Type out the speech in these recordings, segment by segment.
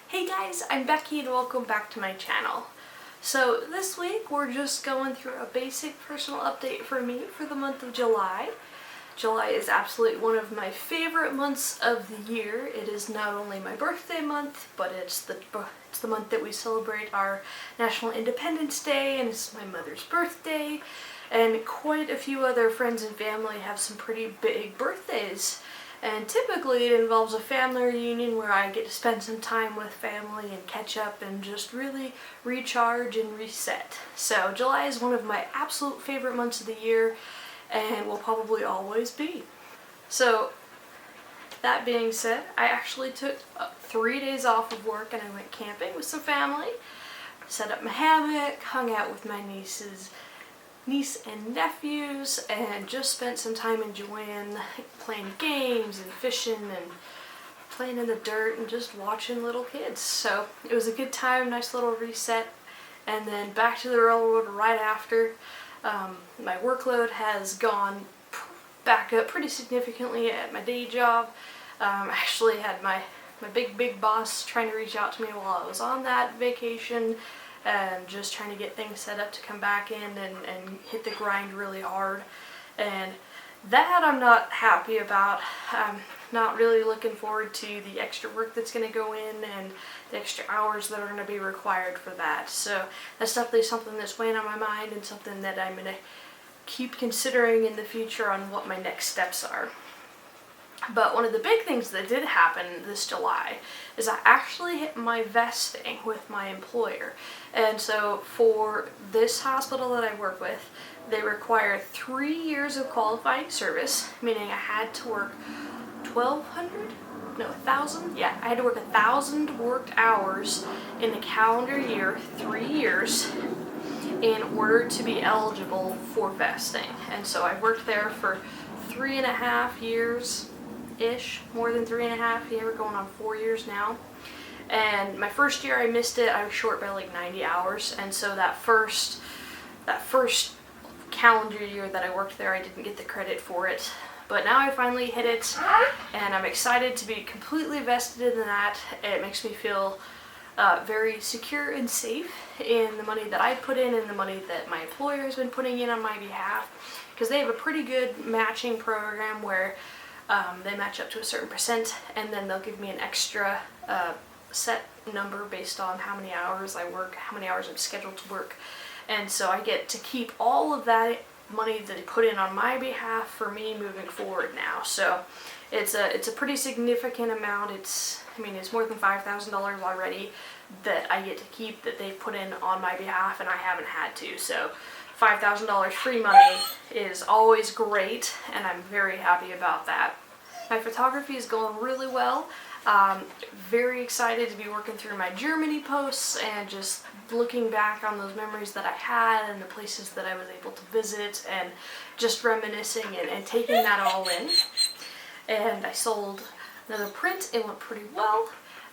Hey guys, I'm Becky and welcome back to my channel. So this week we're just going through a basic personal update for me for the month of July. July is absolutely one of my favorite months of the year. It is not only my birthday month, but it's the month that we celebrate our National Independence Day, and it's my mother's birthday, and quite a few other friends and family have some pretty big birthdays. And typically it involves a family reunion where I get to spend some time with family and catch up and just really recharge and reset. So July is one of my absolute favorite months of the year and will probably always be. So that being said, I actually took 3 days off of work and I went camping with some family, set up my hammock, hung out with my niece and nephews, and just spent some time enjoying playing games and fishing and playing in the dirt and just watching little kids. So it was a good time, nice little reset, and then back to the railroad right after. My workload has gone back up pretty significantly at my day job. I actually had my big boss trying to reach out to me while I was on that vacation, and just trying to get things set up to come back in and hit the grind really hard. And that I'm not happy about. I'm not really looking forward to the extra work that's going to go in and the extra hours that are going to be required for that. So that's definitely something that's weighing on my mind and something that I'm going to keep considering in the future on what my next steps are. But one of the big things that did happen this July is I actually hit my vesting with my employer. And so for this hospital that I work with, they require 3 years of qualifying service, meaning I had to work 1,000? Yeah, I had to work 1,000 worked hours in the calendar year, 3 years, in order to be eligible for vesting. And so I worked there for 3.5 years. More than 3.5 years, going on 4 years now. And my first year I missed it. I was short by like 90 hours, and so that first calendar year that I worked there, I didn't get the credit for it. But now I finally hit it, and I'm excited to be completely vested in that. It makes me feel very secure and safe in the money that I put in and the money that my employer has been putting in on my behalf, because they have a pretty good matching program where they match up to a certain percent, and then they'll give me an extra set number based on how many hours I work, how many hours I'm scheduled to work. And so I get to keep all of that money that they put in on my behalf for me moving forward now. So it's a pretty significant amount. It's more than $5,000 already that I get to keep that they've put in on my behalf, and I haven't had to. So $5,000 free money is always great, and I'm very happy about that. My photography is going really well. Very excited to be working through my Germany posts and just looking back on those memories that I had and the places that I was able to visit, and just reminiscing and taking that all in. And I sold another print. It went pretty well,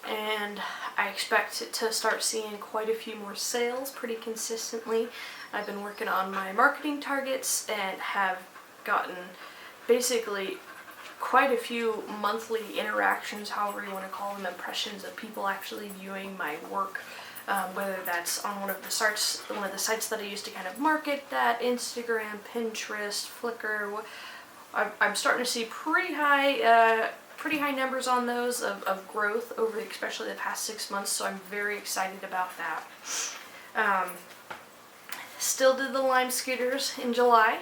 and I expect to start seeing quite a few more sales pretty consistently. I've been working on my marketing targets and have gotten basically quite a few monthly interactions, however you want to call them, impressions of people actually viewing my work, whether that's on one of the sites that I use to kind of market that, Instagram, Pinterest, Flickr. I'm starting to see pretty high numbers on those of growth over especially the past 6 months, so I'm very excited about that. Still did the Lime scooters in July.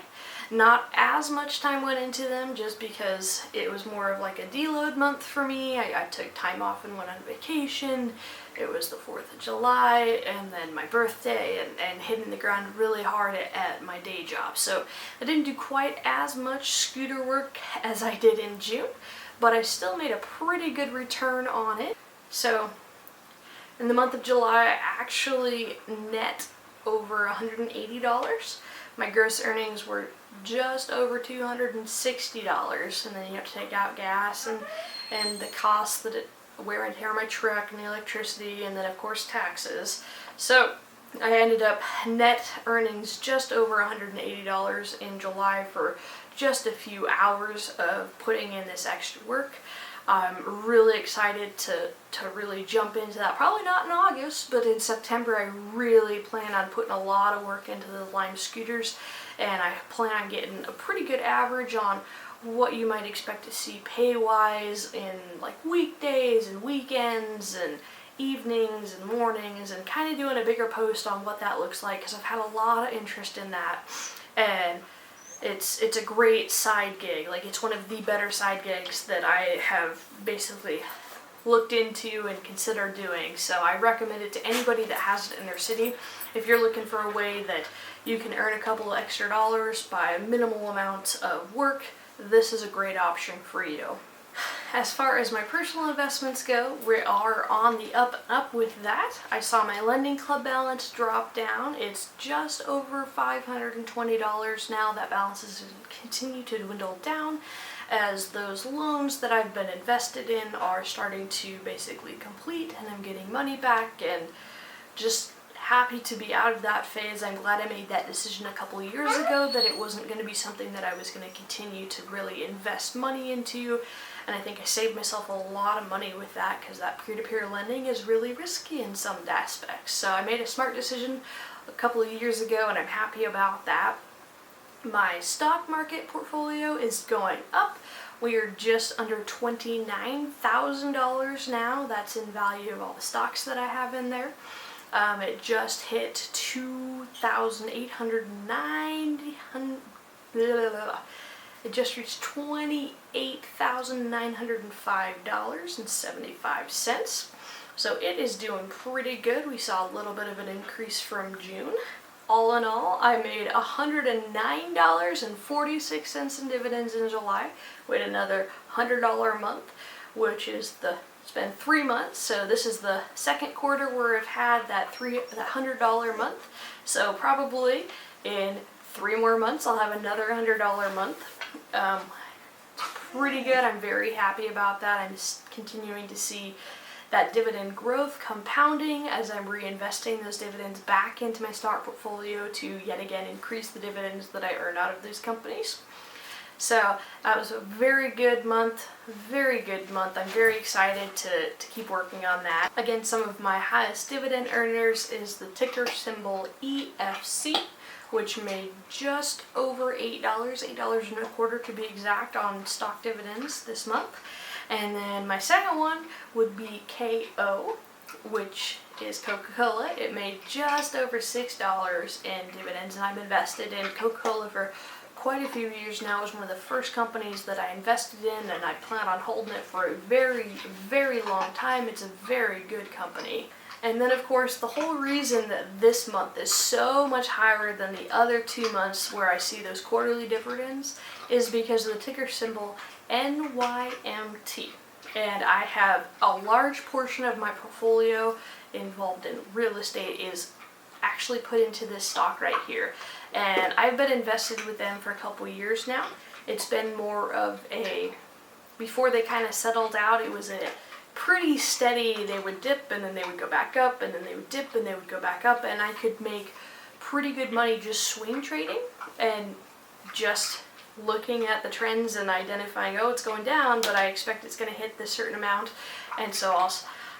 Not as much time went into them just because it was more of like a deload month for me. I took time off and went on vacation. It was the 4th of July and then my birthday, and hitting the ground really hard at my day job. So I didn't do quite as much scooter work as I did in June, but I still made a pretty good return on it. So in the month of July, I actually net over $180. My gross earnings were just over $260, and then you have to take out gas and the costs that it wear and tear on my truck and the electricity, and then of course taxes. So I ended up net earnings just over $180 in July for just a few hours of putting in this extra work. I'm really excited to really jump into that. Probably not in August, but in September I really plan on putting a lot of work into the Lime scooters, and I plan on getting a pretty good average on what you might expect to see pay-wise in like weekdays and weekends and evenings and mornings, and kind of doing a bigger post on what that looks like, because I've had a lot of interest in that, and it's a great side gig. Like, it's one of the better side gigs that I have basically looked into and considered doing. So I recommend it to anybody that has it in their city. If you're looking for a way that you can earn a couple of extra dollars by a minimal amount of work, this is a great option for you. As far as my personal investments go, we are on the up and up with that. I saw my lending club balance drop down. It's just over $520 now. That balance is continue to dwindle down as those loans that I've been invested in are starting to basically complete, and I'm getting money back, and just happy to be out of that phase. I'm glad I made that decision a couple of years ago, that it wasn't going to be something that I was going to continue to really invest money into. And I think I saved myself a lot of money with that, because that peer-to-peer lending is really risky in some aspects. So I made a smart decision a couple of years ago, and I'm happy about that. My stock market portfolio is going up. We are just under $29,000 now. That's in value of all the stocks that I have in there. It just hit It just reached $28,905.75. So it is doing pretty good. We saw a little bit of an increase from June. All in all, I made $109.46 in dividends in July. We had another $100 a month, which is it's been 3 months, so this is the second quarter where I've had that $100 a month. So probably in 3 more months I'll have another $100 a month. Pretty good. I'm very happy about that. I'm continuing to see that dividend growth compounding as I'm reinvesting those dividends back into my stock portfolio to yet again increase the dividends that I earn out of these companies. So that was a very good month, very good month. I'm very excited to keep working on that. Again, some of my highest dividend earners is the ticker symbol EFC, which made just over $8.25 to be exact, on stock dividends this month. And then my second one would be KO, which is Coca-Cola. It made just over $6 in dividends, and I'm invested in Coca-Cola for quite a few years now. It was one of the first companies that I invested in, and I plan on holding it for a very, very long time. It's a very good company. And then, of course, the whole reason that this month is so much higher than the other 2 months where I see those quarterly dividends is because of the ticker symbol NYMT. And I have a large portion of my portfolio involved in real estate is actually put into this stock right here. And I've been invested with them for a couple years now. It's been more of before they kind of settled out, it was a pretty steady, they would dip and then they would go back up, and then they would dip and they would go back up, and I could make pretty good money just swing trading and just looking at the trends and identifying, oh, it's going down, but I expect it's going to hit this certain amount, and so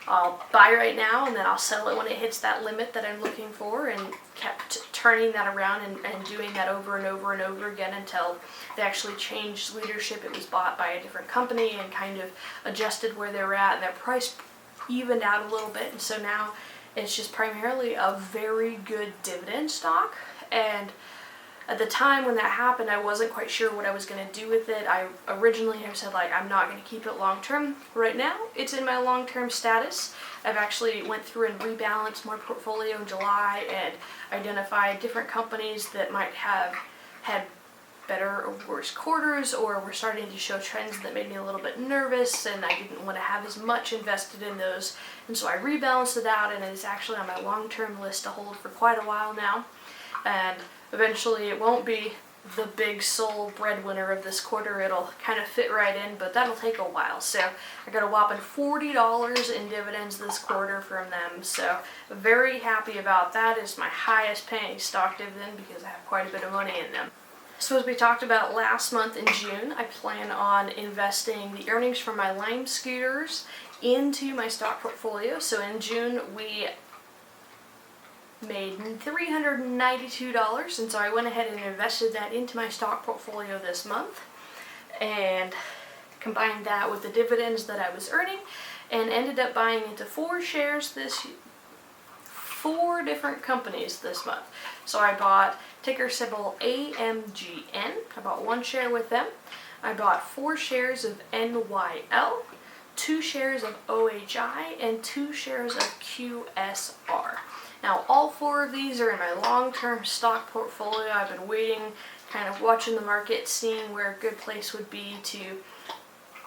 I'll buy right now, and then I'll sell it when it hits that limit that I'm looking for, and kept turning that around and doing that over and over and over again until they actually changed leadership. It was bought by a different company and kind of adjusted where they were at, and their price evened out a little bit, and so now it's just primarily a very good dividend stock. And at the time when that happened, I wasn't quite sure what I was going to do with it. I originally have said, like, I'm not going to keep it long term. Right now, it's in my long term status. I've actually went through and rebalanced my portfolio in July and identified different companies that might have had better or worse quarters, or were starting to show trends that made me a little bit nervous, and I didn't want to have as much invested in those. And so I rebalanced it out, and it's actually on my long term list to hold for quite a while now. And eventually it won't be the big sole breadwinner of this quarter. It'll kind of fit right in, but that'll take a while. So I got a whopping $40 in dividends this quarter from them. So very happy about that. It's my highest paying stock dividend because I have quite a bit of money in them. So as we talked about last month in June, I plan on investing the earnings from my Lime scooters into my stock portfolio. So in June we made $392, and so I went ahead and invested that into my stock portfolio this month and combined that with the dividends that I was earning and ended up buying into 4 different companies this month. So I bought ticker symbol AMGN. I bought 1 share with them. I bought 4 shares of NYL, 2 shares of OHI, and 2 shares of QSR. Now all 4 of these are in my long-term stock portfolio. I've been waiting, kind of watching the market, seeing where a good place would be to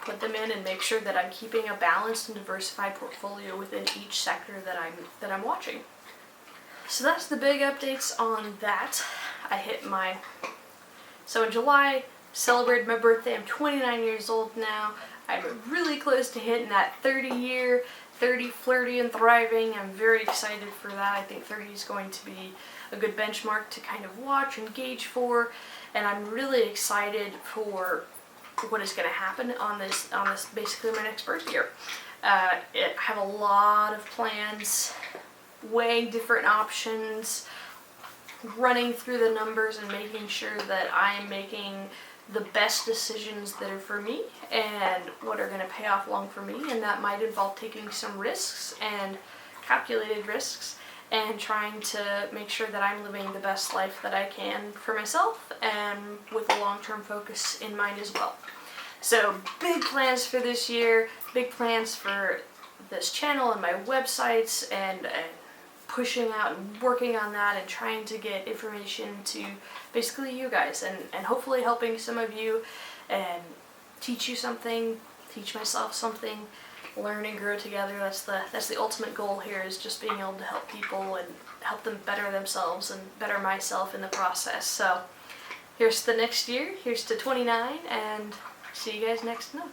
put them in and make sure that I'm keeping a balanced and diversified portfolio within each sector that I'm watching. So that's the big updates on that. So in July, celebrated my birthday. I'm 29 years old now. I'm really close to hitting that 30 flirty and thriving. I'm very excited for that. I think 30 is going to be a good benchmark to kind of watch and gauge for, and I'm really excited for what is going to happen on this basically my next birth year. I have a lot of plans, weighing different options, running through the numbers and making sure that I'm making the best decisions that are for me and what are going to pay off long for me, and that might involve taking some risks and calculated risks and trying to make sure that I'm living the best life that I can for myself and with a long-term focus in mind as well. So big plans for this year, big plans for this channel and my websites, and pushing out and working on that and trying to get information to basically you guys and hopefully helping some of you and teach you something, teach myself something, learn and grow together. That's the ultimate goal here, is just being able to help people and help them better themselves and better myself in the process. So here's to the next year, here's to 29, and see you guys next month.